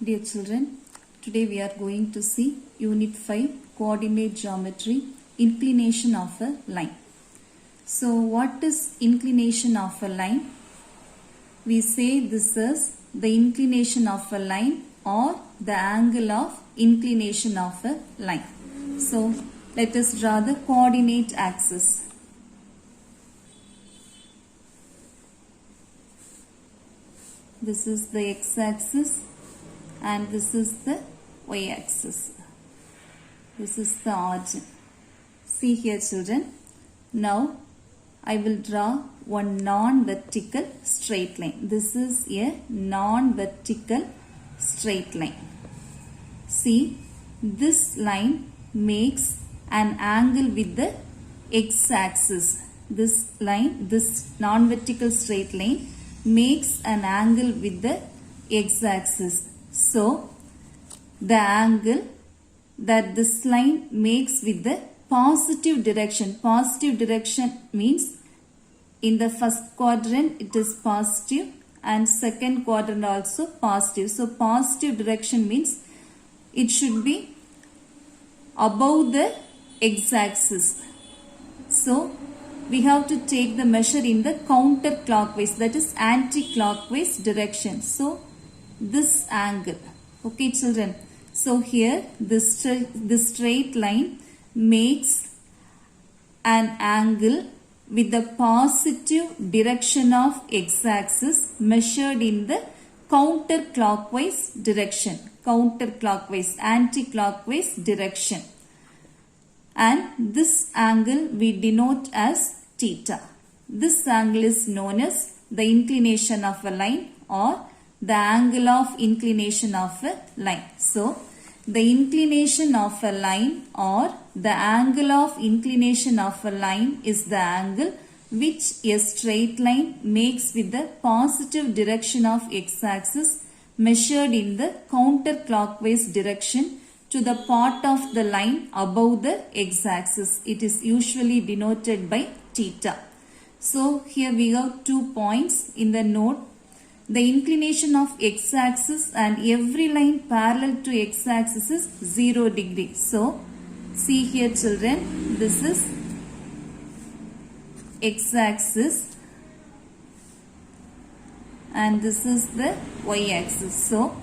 Dear children, today we are going to see Unit 5 Coordinate Geometry, Inclination of a Line. So what is inclination of a line? We say this is the inclination of a line or the angle of inclination of a line. So let us draw the coordinate axis. This is the x-axis and this is the y-axis. This is the origin. See here children. Now I will draw one non-vertical straight line. This is a non-vertical straight line. See, this line makes an angle with the x-axis. This line, this non-vertical straight line makes an angle with the x-axis. So, the angle that this line makes with the positive direction means in the first quadrant it is positive and second quadrant also positive. So, positive direction means it should be above the x-axis. So, we have to take the measure in the counterclockwise, that is anti-clockwise direction. So, this angle. Okay children. So, here this straight line makes an angle with the positive direction of x-axis measured in the counterclockwise direction. Counterclockwise, anti-clockwise direction. And this angle we denote as theta. This angle is known as the inclination of a line or the angle of inclination of a line. So, the inclination of a line or the angle of inclination of a line is the angle which a straight line makes with the positive direction of x-axis measured in the counterclockwise direction to the part of the line above the x-axis. It is usually denoted by theta. So, here we have 2 points in the note. The inclination of x-axis and every line parallel to x-axis is 0 degree. So, see here children, this is x-axis and this is the y-axis. So,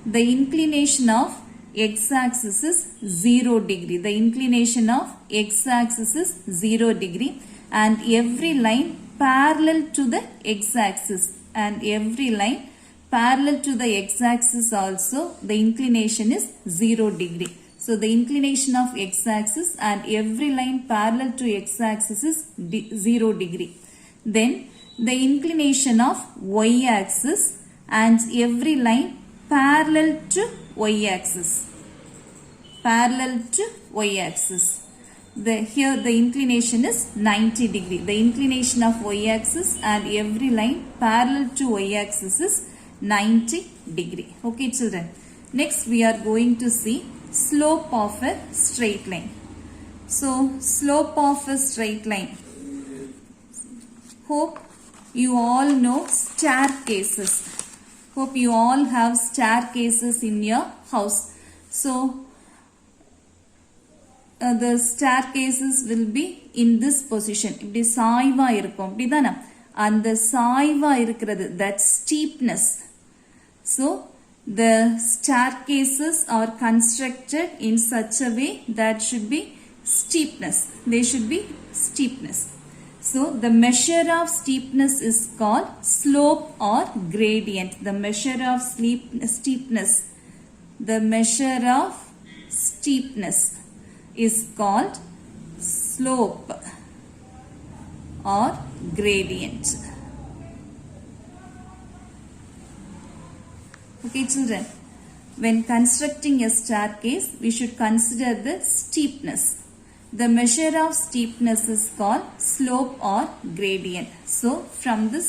the inclination of x-axis is 0 degree. The inclination of x-axis is 0 degree and every line parallel to the x-axis and every line parallel to the x-axis also the inclination is 0 degree. So, the inclination of x-axis and every line parallel to x-axis is 0 degree. Then the inclination of y-axis and every line parallel to y-axis. Parallel to y-axis. Here the inclination is 90 degree. The inclination of y-axis and every line parallel to y-axis is 90 degree. Okay children. Next we are going to see slope of a straight line. So slope of a straight line. Hope you all know staircases. Hope you all have staircases in your house. So the staircases will be in this position. இப்படி சாய்வா இருக்கும் அப்படிதானே அந்த சாய்வா இருக்கிறது that steepness. So the staircases are constructed in such a way that should be steepness. They should be steepness. So the measure of steepness is called slope or gradient. The measure of steepness. The measure of steepness is called slope or gradient. Okay children, when constructing a staircase, we should consider the steepness. The measure of steepness is called slope or gradient. So, from this,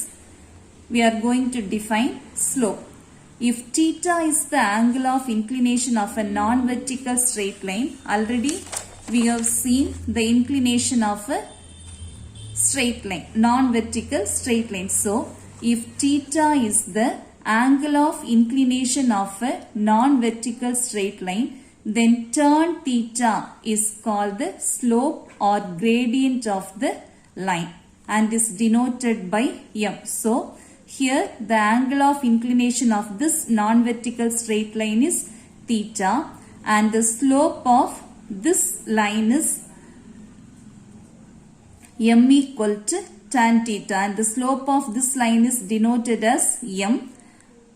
we are going to define slope. If theta is the angle of inclination of a non-vertical straight line, already we have seen the inclination of a straight line, non-vertical straight line. So, if theta is the angle of inclination of a non-vertical straight line, then tan theta is called the slope or gradient of the line and is denoted by m. So, here the angle of inclination of this non-vertical straight line is theta and the slope of this line is m equal to tan theta, and the slope of this line is denoted as m,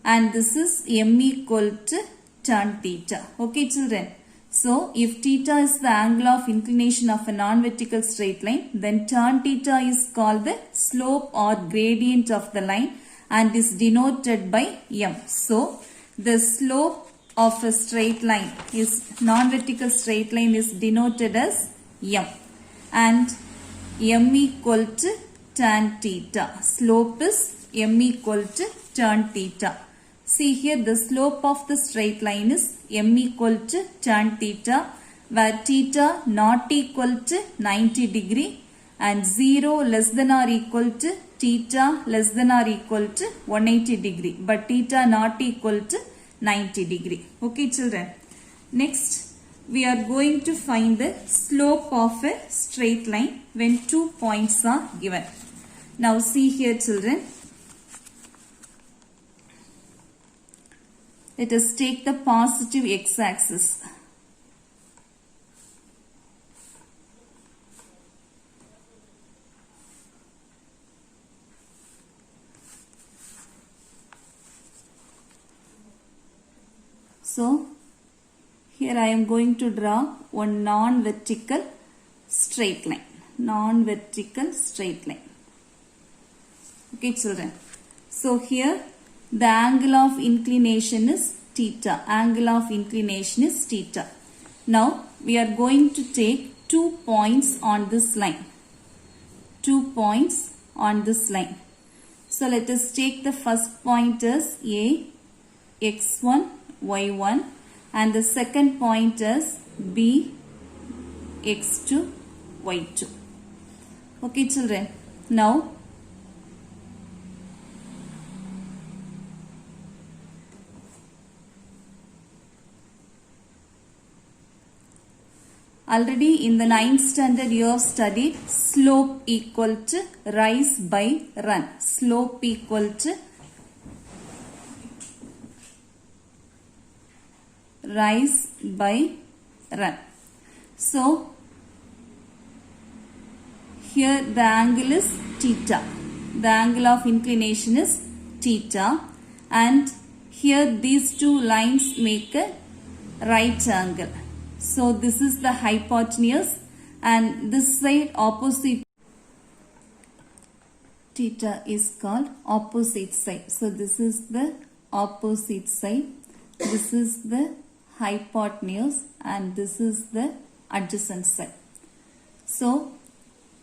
and this is m equal to tan theta. Okay children. So if theta is the angle of inclination of a non-vertical straight line, then tan theta is called the slope or gradient of the line and is denoted by m. So the slope of a straight line is non-vertical straight line is denoted as m, and m equal to tan theta. Slope is m equal to tan theta. See here, the slope of the straight line is m equal to tan theta, where theta not equal to 90 degree and 0 less than or equal to theta less than or equal to 180 degree, but theta not equal to 90 degree. Okay children. Next, we are going to find the slope of a straight line when 2 points are given. Now see here children. Let us take the positive x-axis. So, here I am going to draw one non-vertical straight line. Non-vertical straight line. Okay children. So, here the angle of inclination is theta. Angle of inclination is theta. Now, we are going to take 2 points on this line. 2 points on this line. So, let us take the first point as A, x1, y1, and the second point as B, x2, y2. Okay children. Now, already in the 9th standard you have studied slope equal to rise by run. Slope equal to rise by run. So, here the angle is theta. The angle of inclination is theta, and here these two lines make a right angle. So this is the hypotenuse, and this side opposite theta is called opposite side. So this is the opposite side. This is the hypotenuse and this is the adjacent side. So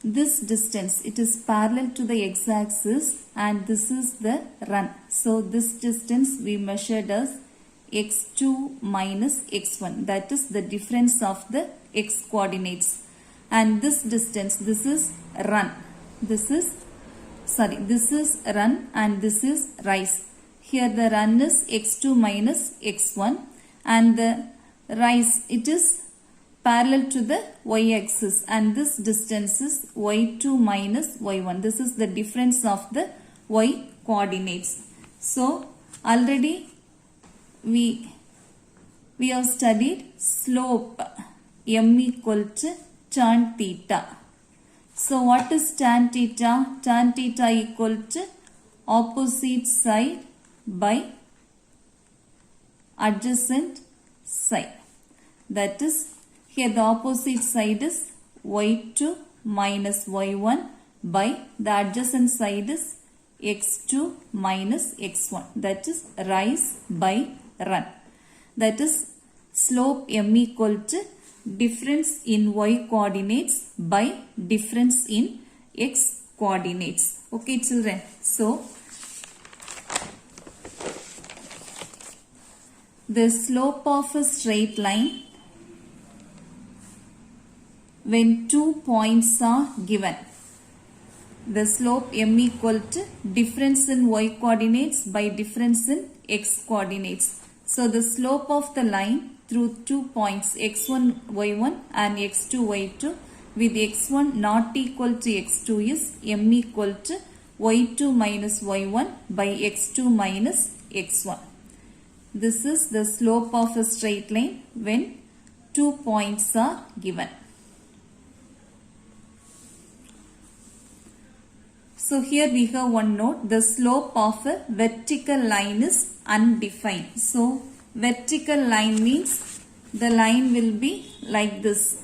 this distance, it is parallel to the x-axis and this is the run. So this distance we measured as x2 minus x1, that is the difference of the x coordinates, and this distance, this is run, this is run and this is rise. Here the run is x2 minus x1 and the rise, it is parallel to the y-axis, and this distance is y2 minus y1. This is the difference of the y coordinates. So already we have studied slope m equal to tan theta. So what is tan theta? Tan theta equal to opposite side by adjacent side. That is, here the opposite side is y2 minus y1 by the adjacent side is x2 minus x1. That is rise by run. That is slope m equal to difference in y coordinates by difference in x coordinates. Okay children. So the slope of a straight line when 2 points are given. the slope m equal to difference in y coordinates by difference in x coordinates. So the slope of the line through 2 points x1 y1 and x2 y2 with x1 not equal to x2 is m equal to y2 minus y1 by x2 minus x1. This is the slope of a straight line when 2 points are given. So here we have one note, the slope of a vertical line is undefined. So vertical line means the line will be like this.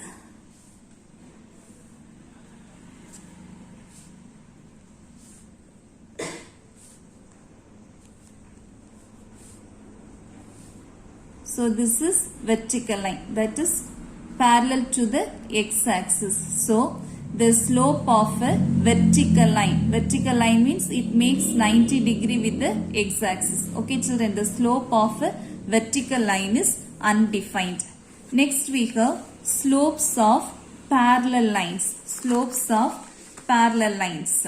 So this is vertical line, that is parallel to the x-axis. So the slope of a vertical line means it makes 90 degree with the x-axis. Okay children, the slope of a vertical line is undefined. Next we have slopes of parallel lines. Slopes of parallel lines.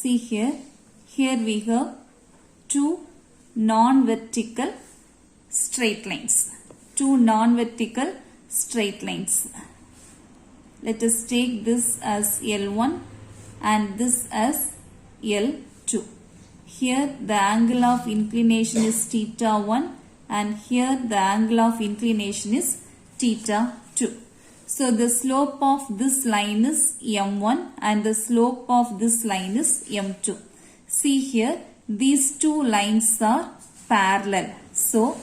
See here we have two non-vertical straight lines. Two non-vertical straight lines. Let us take this as L1 and this as L2. Here the angle of inclination is theta 1 and here the angle of inclination is theta 2. So the slope of this line is m1 and the slope of this line is m2. See here, these two lines are parallel. So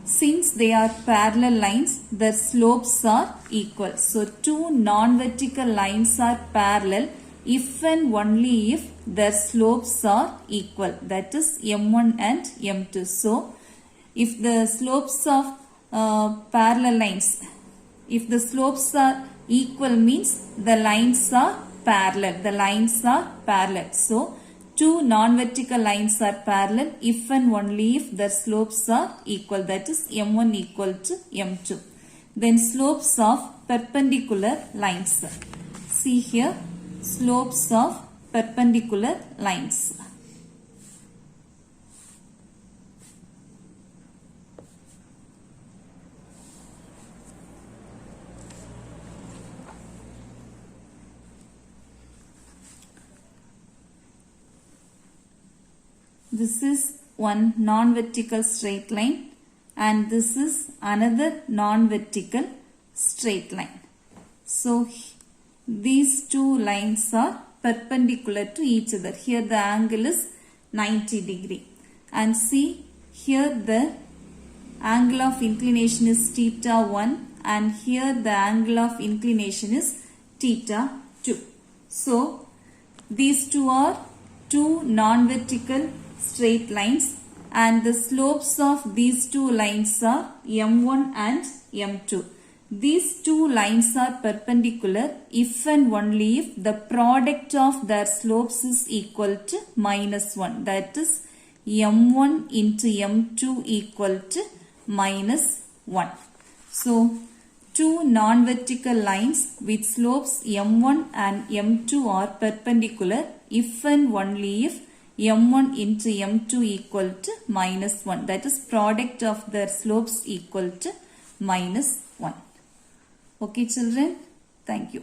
since they are parallel lines, their slopes are equal. So two non-vertical lines are parallel if and only if their slopes are equal. That is m1 and m2. So if the slopes of parallel lines, if the slopes are equal means the lines are parallel. The lines are parallel. So two non-vertical lines are parallel if and only if their slopes are equal. That is m1 equal to m2. Then slopes of perpendicular lines. See here, slopes of perpendicular lines. This is one non-vertical straight line and this is another non-vertical straight line. So these two lines are perpendicular to each other. Here the angle is 90 degree. And see here the angle of inclination is theta 1 and here the angle of inclination is theta 2. So these two are two non-vertical straight lines and the slopes of these two lines are m1 and m2. These two lines are perpendicular if and only if the product of their slopes is equal to -1. That is m1 into m2 equal to -1. So two non-vertical lines with slopes m1 and m2 are perpendicular if and only if m1 into m2 equal to -1. That is product of their slopes equal to -1. Okay children, thank you.